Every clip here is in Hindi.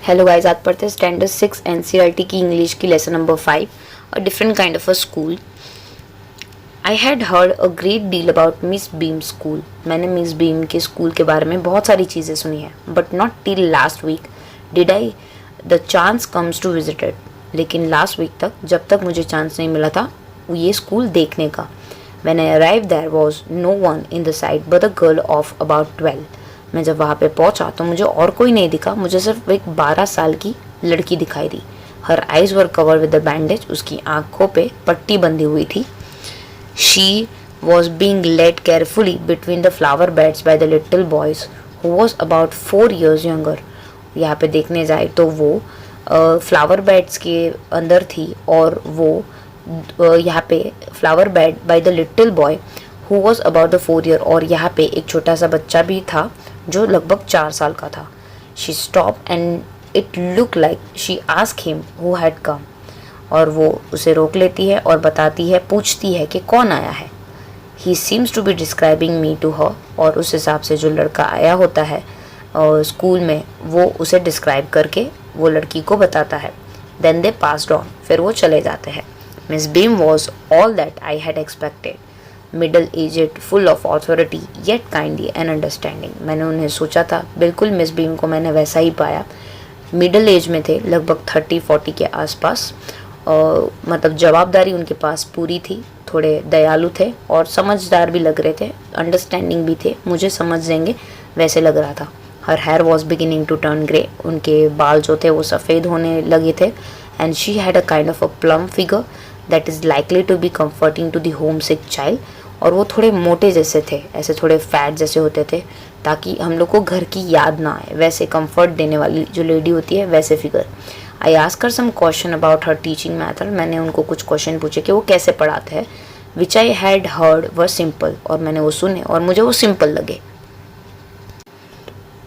हेलो गाइस, आज पढ़ते हैं स्टैंडर्ड 6 एनसीईआरटी की इंग्लिश की lesson number 5, a different kind of a school. I had heard a great deal about Miss Beam school. मैंने मिस बीम के स्कूल के बारे में बहुत सारी चीज़ें सुनी हैं, but not till last week did I the chance comes to visit it. लेकिन लास्ट वीक तक, जब तक मुझे चांस नहीं मिला था ये स्कूल देखने का। When I arrived there was no one in the sight but a girl of about 12। मैं जब वहाँ पे पहुँचा तो मुझे और कोई नहीं दिखा, मुझे सिर्फ एक 12 साल की लड़की दिखाई दी। Her eyes were cover with the bandage, उसकी आंखों पे पट्टी बंधी हुई थी। She was being led carefully between the flower beds by the little boys who was about 4 years younger. यहाँ पे देखने जाए तो वो फ्लावर बेड्स के अंदर थी और वो यहाँ पे flower bed bye the little boy who was about the 4 year, और यहाँ पे एक छोटा सा बच्चा भी था जो लगभग 4 साल का था। She stop and it look like she ask him who had come, और वो उसे रोक लेती है और बताती है, पूछती है कि कौन आया है। He seems to be describing me to her, और उस हिसाब से जो लड़का आया होता है स्कूल में वो उसे डिस्क्राइब करके वो लड़की को बताता है। देन दे पास्ड ऑन, फिर वो चले जाते हैं। Miss Beam was all that I had expected. Middle-aged, full of authority, yet kindly and understanding। मैंने उन्हें सोचा था, बिल्कुल मिस बीम को मैंने वैसा ही पाया। मिडल एज में थे, लगभग 30-40 के आसपास। मतलब जवाबदारी उनके पास पूरी थी, थोड़े दयालु थे और समझदार भी लग रहे थे, अंडरस्टैंडिंग भी थे, मुझे समझ देंगे वैसे लग रहा था। Her hair was beginning to turn grey, उनके बाल जो थे वो सफ़ेद होने लगे थे। And she had a kind of a plum figure that is likely to be comforting to the homesick child. और वो थोड़े मोटे जैसे थे, ऐसे थोड़े फैट जैसे होते थे, ताकि हम लोग को घर की याद ना आए, वैसे कंफर्ट देने वाली जो लेडी होती है वैसे figure. I ask her some question about her teaching method. मैंने उनको कुछ क्वेश्चन पूछे कि वो कैसे पढ़ाते हैं। Which I had heard were simple, और मैंने वो सुने और मुझे वो सिंपल लगे।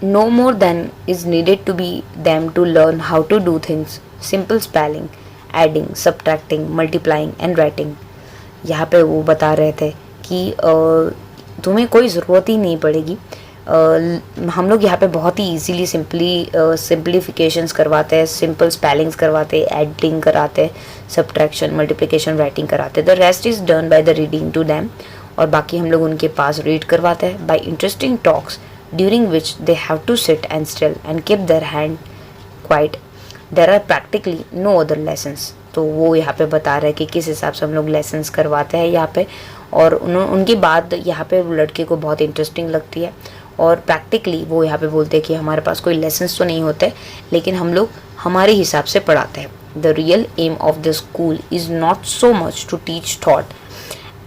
No more than is needed to be them to learn how to do things, simple spelling, adding, subtracting, multiplying and writing. यहाँ पे वो बता रहे थे कि तुम्हें कोई ज़रूरत ही नहीं पड़ेगी। हम लोग यहाँ पे बहुत ही इजीली सिंप्लीफिकेशंस करवाते हैं, सिंपल स्पेलिंग्स करवाते हैं, एडिंग कराते हैं, सब्ट्रैक्शन, मल्टीप्लिकेशन, राइटिंग कराते हैं। The rest is done by the reading to them, और बाकी हम लोग उनके पास रीड करवाते हैं। By interesting talks during which they have to sit and still and keep their hand quiet. There are practically no other lessons. तो वो यहाँ पे बता रहे हैं कि किस हिसाब से हम लोग लेसन्स करवाते हैं यहाँ पे, और उनकी बात यहाँ पे लड़के को बहुत इंटरेस्टिंग लगती है। और प्रैक्टिकली वो यहाँ पे बोलते हैं कि हमारे पास कोई लेसन्स तो नहीं होते, लेकिन हम लोग हमारे हिसाब से पढ़ाते हैं। The real aim of the school is not so much to teach thought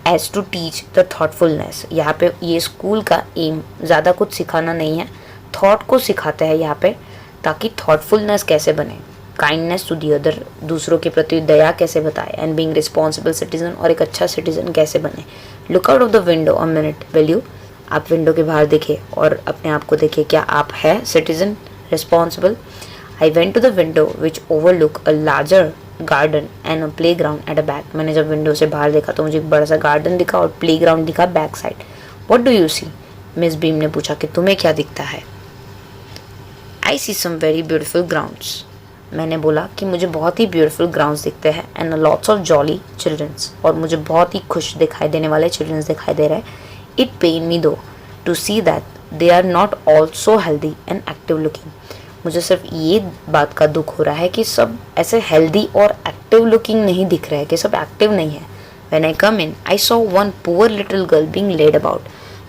as to teach the thoughtfulness. यहाँ पे ये स्कूल का एम ज़्यादा कुछ सिखाना नहीं है, थॉट को सिखाते हैं यहाँ पे, ताकि थॉटफुलनेस कैसे बने, काइंडनेस टू दी अदर, दूसरों के प्रति दया कैसे बताए, एंड बीइंग रिस्पॉन्सिबल सिटीजन, और एक अच्छा सिटीजन कैसे बने। Look out of the window a minute will you. आप विंडो के बाहर देखे और अपने आप को देखे, क्या आप है citizen responsible. I went to the window which overlook a larger garden and a playground at a back. मैंने जब विंडो से बाहर देखा तो मुझे एक बड़ा सा गार्डन दिखा और प्ले ग्राउंड दिखा back side. What do you see, Miss Beam ने पूछा कि तुम्हें क्या दिखता है। I see some very beautiful grounds. मैंने बोला कि मुझे बहुत ही ब्यूटीफुल ग्राउंड्स दिखते हैं, and lots of jolly childrens, और मुझे बहुत ही खुश दिखाई देने वाले चिल्ड्रंस दिखाई दे रहे हैं। It pain me though to see that they are not all so healthy and active looking. मुझे सिर्फ ये बात का दुख हो रहा है कि सब ऐसे हेल्दी और एक्टिव लुकिंग नहीं दिख रहे हैं, कि सब एक्टिव नहीं है। When I come in I saw one poor little girl being led about.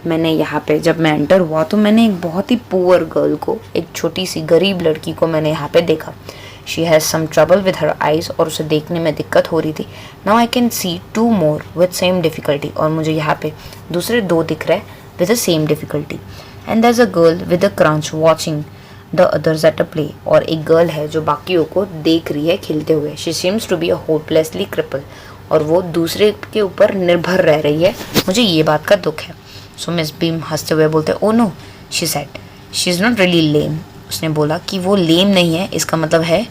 मैंने यहाँ पे जब मैं एंटर हुआ तो मैंने एक बहुत ही पुअर गर्ल को, एक छोटी सी गरीब लड़की को मैंने यहाँ पे देखा। She has some trouble with her eyes, और उसे देखने में दिक्कत हो रही थी। Now I can see 2 more with same difficulty, और मुझे यहाँ पे दूसरे 2 दिख रहे with the same difficulty. And there is a girl with a crutch watching the others at a play, और एक गर्ल है जो बाकियों को देख रही है खेलते हुए। She seems to be a hopelessly cripple, और वो दूसरे के ऊपर निर्भर रह रही है। मुझे ये बात का दुख है। सो मिस बीम हंसते हुए बोलते, oh no, she said, she is not really lame. उसने बोला कि वो लेम नहीं है, इसका मतलब है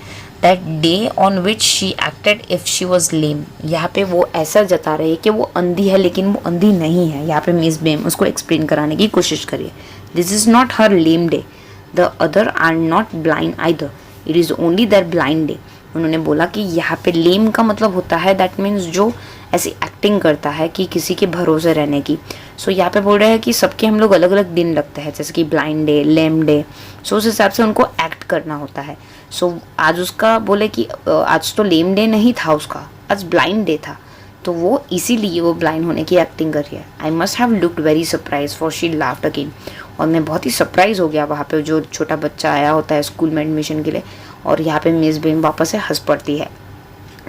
that day on which she acted if she was lame. यहाँ पे वो ऐसा जता रही है कि वो अंधी है, लेकिन वो अंधी नहीं है। यहाँ पे मिस बीम उसको एक्सप्लेन कराने की कोशिश करिए। This is not her lame day, the other are not blind either. It is only their blind day. उन्होंने बोला कि यहाँ पे लेम का मतलब होता है दैट मीन्स जो ऐसी एक्टिंग करता है कि किसी के भरोसे रहने की। सो यहाँ पे बोल रहे हैं कि सबके हम लोग अलग अलग दिन लगते हैं, जैसे कि ब्लाइंड डे, लेम डे। सो उस हिसाब से उनको एक्ट करना होता है। सो आज उसका बोले कि आज तो लेम डे नहीं था उसका, आज ब्लाइंड डे था, तो वो इसीलिए वो ब्लाइंड होने की एक्टिंग कर रही है। I must have looked very surprise for she laughed again. और मैं बहुत ही सरप्राइज हो गया वहाँ पे, जो छोटा बच्चा आया होता है स्कूल में एडमिशन के लिए, और यहाँ पे मिस बीम वापस से हंस पड़ती है।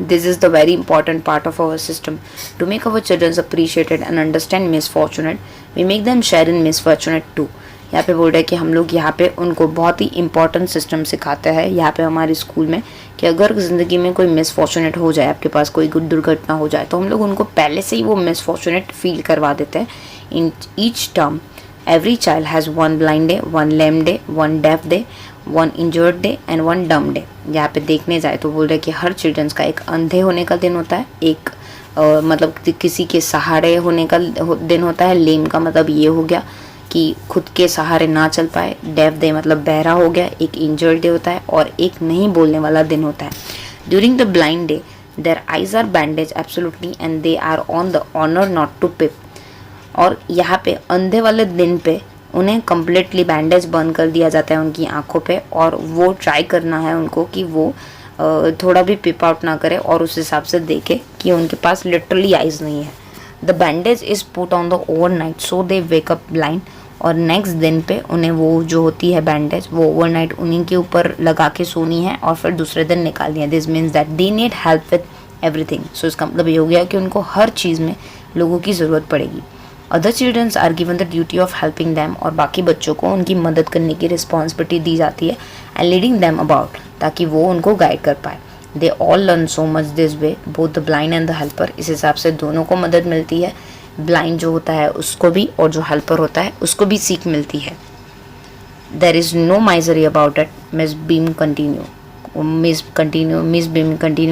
This is the very important part of our system. To make our children appreciated and understand misfortunate, we make them share in misfortunate too. यहाँ पे बोल रहे हैं कि हम लोग यहाँ पे उनको बहुत ही इम्पॉर्टेंट सिस्टम सिखाते हैं यहाँ पे हमारे स्कूल में, कि अगर ज़िंदगी में कोई मिसफॉर्चुनेट हो जाए, आपके पास कोई दुर्घटना हो जाए, तो हम लोग उनको पहले से ही वो मिसफॉर्चुनेट फील करवा देते हैं। In each term every child has one blind day, one lame day, one deaf day, one injured day and one dumb day. यहाँ पे देखने जाए तो बोल रहे कि हर चिल्ड्रंस का एक अंधे होने का दिन होता है, एक मतलब किसी के सहारे होने का दिन होता है। लेम का मतलब ये हो गया कि खुद के सहारे ना चल पाए। डेफ डे मतलब बहरा हो गया। एक इंजर्ड डे होता है और एक नहीं बोलने वाला दिन होता है। During the blind day their eyes are bandage absolutely and they are on the honour not to peep. और यहाँ पे अंधे वाले दिन पे उन्हें कम्प्लीटली बैंडेज बंद कर दिया जाता है उनकी आंखों पे, और वो ट्राई करना है उनको कि वो थोड़ा भी पिप आउट ना करे और उस हिसाब से देखे कि उनके पास लिटरली आइज़ नहीं है। The bandage is put on the overnight so they wake up blind. और नेक्स्ट दिन पे उन्हें वो जो होती है बैंडेज, वो ओवरनाइट उन्हीं के ऊपर लगा के सोनी है और फिर दूसरे दिन निकालनी है। This means that they need help with everything. So इसका मतलब ये हो गया कि उनको हर चीज़ में लोगों की ज़रूरत पड़ेगी। Other childrens are given the duty of helping them. और बाकी बच्चों को उनकी मदद करने की रिस्पॉन्सिबिलिटी दी जाती है एंड लीडिंग दैम अबाउट, ताकि वो उनको गाइड कर पाए। They all learn so much this way, both the blind and the helper. इस हिसाब से दोनों को मदद मिलती है, ब्लाइंड जो होता है उसको भी और जो हेल्पर होता है उसको भी सीख मिलती है। There is no misery about it, Miss Beam continue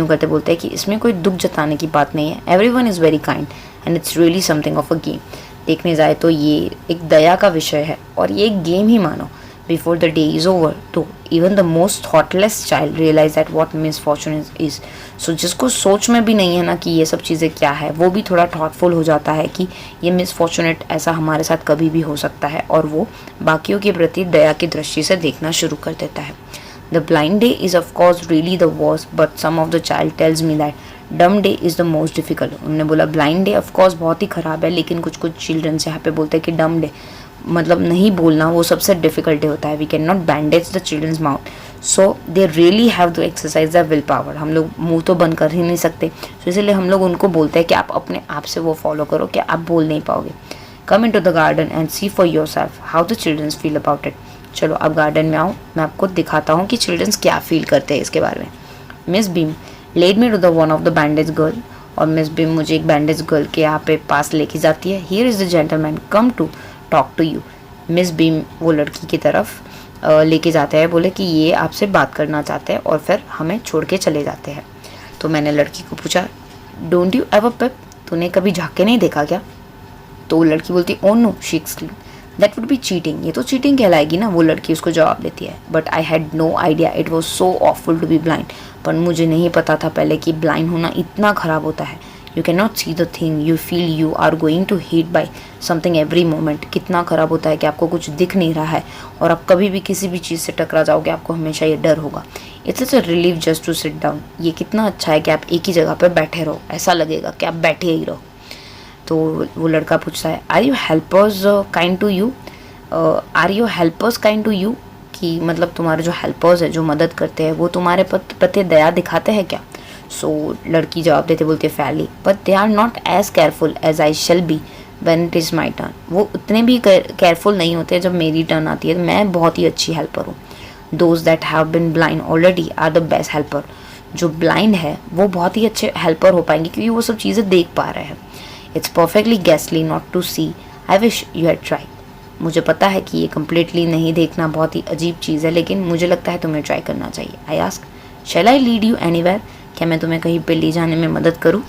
करते बोलते हैं कि इसमें कोई दुख जताने की बात नहीं है। Everyone is very kind and it's really something of a game. देखने जाए तो ये एक दया का विषय है और ये एक गेम ही मानो। Before the day is over तो even the most thoughtless child realise that what misfortune is. So जिसको सोच में भी नहीं है ना कि ये सब चीज़ें क्या है, वो भी थोड़ा थॉटफुल हो जाता है कि ये मिसफॉर्चुनेट ऐसा हमारे साथ कभी भी हो सकता है, और वो बाकियों के प्रति दया की दृष्टि से देखना शुरू कर देता है। The blind day is of course really the worst, but some of the child tells me that dumb day is the most difficult. उन्होंने बोला ब्लाइंड डे ऑफ कोर्स बहुत ही ख़राब है, लेकिन कुछ चिल्ड्रंस यहाँ पे बोलते हैं कि डम डे मतलब नहीं बोलना वो सबसे डिफिकल्ट डे होता है। We can not bandage the childrens mouth, so they really have to exercise the will power. हम लोग मुंह तो बंद कर ही नहीं सकते, तो इसलिए हम लोग उनको बोलते हैं कि आप अपने आप से वो फॉलो करो कि आप बोल नहीं पाओगे। Come into the garden and see for yourself how the childrens feel about it. चलो अब गार्डन में आओ, मैं आपको दिखाता हूँ कि चिल्ड्रंस क्या फील करते हैं इसके बारे में। Miss Beam led me to the one of the bandage girl. और मिस बीम मुझे एक बैंडेज गर्ल के यहाँ पे पास लेके जाती है। Here is the gentleman come to talk to you. Miss Beam वो लड़की की तरफ लेके जाते हैं, बोले कि ये आपसे बात करना चाहते हैं, और फिर हमें छोड़ के चले जाते हैं। तो मैंने लड़की को पूछा डोंट यू एवर पिप, तूने कभी झाँक के नहीं देखा क्या? तो वो लड़की बोलती oh no she exclaim that would be cheating. ये तो चीटिंग कहलाएगी ना, वो लड़की उसको जवाब देती है। But I had no idea it was so awful to be blind. पर मुझे नहीं पता था पहले कि ब्लाइंड होना इतना ख़राब होता है। You can not see the thing you feel you are going to hit by something every moment. कितना ख़राब होता है कि आपको कुछ दिख नहीं रहा है और आप कभी भी किसी भी चीज़ से टकरा जाओगे, आपको हमेशा ये डर होगा। It's a relief just to sit down. ये कितना अच्छा है कि आप एक ही जगह पर बैठे रहो, ऐसा लगेगा कि आप बैठे ही रहो। तो वो लड़का पूछता है are you helpers kind to you, are you helpers kind to you, कि मतलब तुम्हारे जो हेल्पर्स है जो मदद करते हैं वो तुम्हारे प्रति दया दिखाते हैं क्या? सो लड़की जवाब देते बोलती है fairly but they are not as careful as I shall be when it is my turn. वो उतने भी केयरफुल नहीं होते जब मेरी टर्न आती है। तो मैं बहुत ही अच्छी हेल्पर हूँ। Those that have been blind already are the best helper. जो ब्लाइंड है वो बहुत ही अच्छे हेल्पर हो पाएंगे क्योंकि वो सब चीज़ें देख पा रहे हैं। इट्स परफेक्टली गैसली not to see, I wish you had try. मुझे पता है कि ये कम्प्लीटली नहीं देखना बहुत ही अजीब चीज़ है, लेकिन मुझे लगता है तुम्हें ट्राई करना चाहिए। I ask shall I lead you anywhere, क्या मैं तुम्हें कहीं पे ले जाने में मदद करूँ?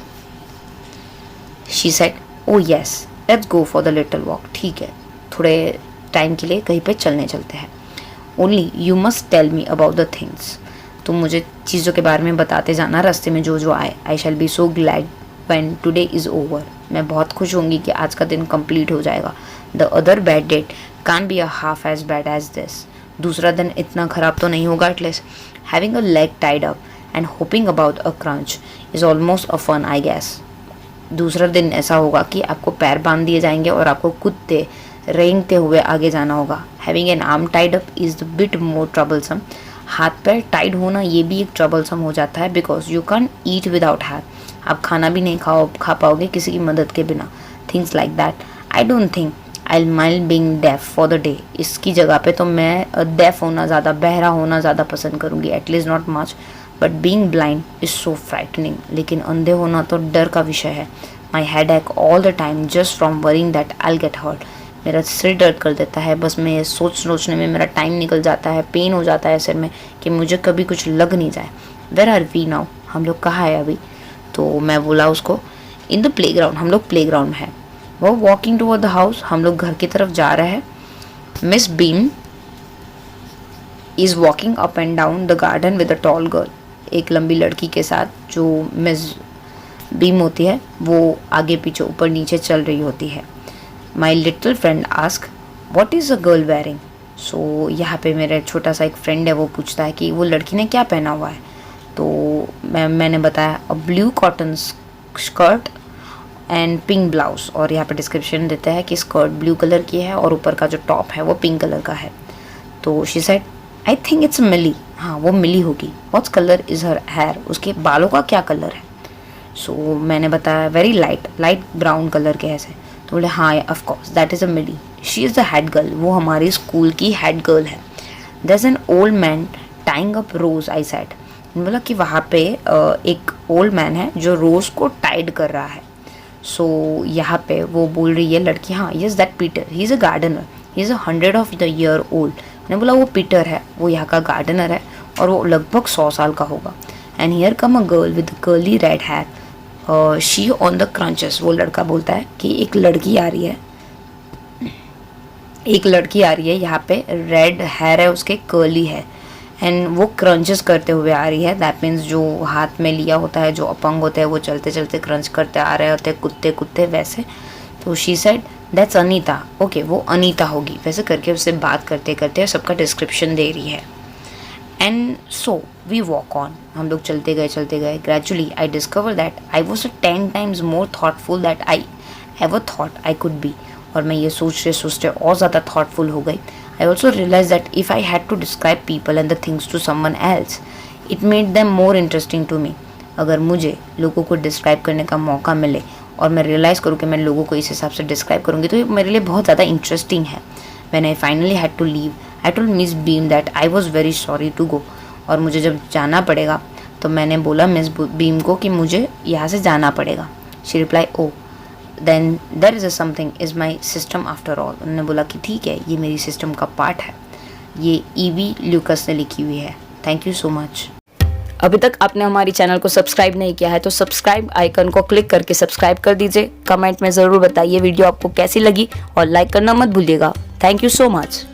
She said oh yes let's go for the little walk. ठीक है, थोड़े टाइम के लिए कहीं पे चलने चलते हैं। Only you must tell me about the things तुम मुझे चीज़ों के बारे में बताते जाना रास्ते में जो जो आए। I shall be so glad when today is over. मैं बहुत खुश होंगी कि आज का दिन कंप्लीट हो जाएगा। The other bad days can't be a half as bad as this. दूसरा दिन इतना ख़राब तो नहीं होगा at least. Having a leg tied up and hopping about a crutch is almost a fun I guess. दूसरा दिन ऐसा होगा कि आपको पैर बांध दिए जाएंगे और आपको कूदते रेंगते हुए आगे जाना होगा। Having an arm tied up is the bit more troublesome. हाथ पैर टाइट होना ये भी एक ट्रबलसम हो जाता है, because you can eat without have. आप खाना भी नहीं खा पाओगे किसी की मदद के बिना। Things like that. I don't think I mind being deaf for the day. इसकी जगह पे तो मैं डेफ होना ज़्यादा, बहरा होना ज़्यादा पसंद करूँगी, at least not much, but being blind is so frightening. लेकिन अंधे होना तो डर का विषय है। My head ache all the time just from worrying that I get hurt. मेरा सिर दर्द कर देता है, बस मैं सोचने में मेरा टाइम निकल जाता है, पेन हो जाता है सिर में कि मुझे कभी कुछ लग नहीं जाए। Where are we now? हम लोग कहाँ है अभी? तो मैं बोला उसको, इन द प्ले ग्राउंड। हम लोग प्ले ग्राउंड में है। वो वॉकिंग टूवर्ड द हाउस। हम लोग घर की तरफ जा रहे हैं। Miss beam is walking up and down the garden with a tall girl. एक लंबी लड़की के साथ जो मिस बीम होती है वो आगे पीछे ऊपर नीचे चल रही होती है। My little friend ask what is a girl wearing. So यहाँ पे मेरा छोटा सा एक फ्रेंड है, वो पूछता है कि वो लड़की ने क्या पहना हुआ है। तो मैंने बताया a blue cotton skirt and pink blouse. और यहाँ पे डिस्क्रिप्शन देता है कि स्कर्ट ब्लू कलर की है और ऊपर का जो टॉप है वो पिंक कलर का है। तो she said I think it's Millie. हाँ, वो मिली होगी। What's colour is her hair. उसके बालों का क्या कलर है। सो मैंने बताया वेरी लाइट ब्राउन कलर के ऐसे। तो बोले हाँ of course that is a Millie. She is the head girl. वो हमारी स्कूल की हेड गर्ल है। There is an old man tying up rose I said. बोला कि वहाँ पे एक ओल्ड मैन है जो रोज़ को टाइड कर रहा है। सो यहाँ पे वो बोल रही है लड़की, हाँ yes that Peter, he is a gardener, he is 100 of the year old. मैंने बोला वो पीटर है, वो यहाँ का गार्डनर है और वो लगभग 100 साल का होगा। And here come a girl with curly red hair, she on the crutches. वो लड़का बोलता है कि एक लड़की आ रही है यहाँ पे, रेड हेयर है उसके, कर्ली है, एंड वो क्रंचेस करते हुए आ रही है। दैट मीन्स जो हाथ में लिया होता है, जो अपंग होते हैं वो चलते चलते क्रंच करते आ रहे होते हैं, कुत्ते कुत्ते वैसे। तो she said that's Anita. Okay, वो अनीता होगी। वैसे करके उससे बात करते करते सबका डिस्क्रिप्शन दे रही है। And so we walk on. हम लोग चलते गए। Gradually I discover that I was 10 times more thoughtful that I ever thought I could be. और मैं ये सोचते और ज़्यादा थाटफुल हो गई। I also realized that if I had to describe people and the things to someone else, it made them more interesting to me. अगर मुझे लोगों को डिस्क्राइब करने का मौका मिले और मैं रियलाइज़ करूँ कि मैं लोगों को इस हिसाब से डिस्क्राइब करूँगी तो ये मेरे लिए बहुत ज़्यादा इंटरेस्टिंग है। When I finally had to leave, I told Miss Beam that I was very sorry to go. और मुझे जब जाना पड़ेगा तो मैंने बोला मिस बीम को कि मुझे यहाँ से जाना पड़ेगा। She replied, oh, then there is a something is my system after all. उन्होंने बोला कि ठीक है, ये मेरी सिस्टम का पार्ट है। ये ईवी ल्यूकस ने लिखी हुई है। Thank you so much. अभी तक आपने हमारी चैनल को सब्सक्राइब नहीं किया है तो सब्सक्राइब आइकन को क्लिक करके सब्सक्राइब कर दीजिए। कमेंट में ज़रूर बताइए वीडियो आपको कैसी लगी और लाइक करना मत भूलिएगा। Thank you so much.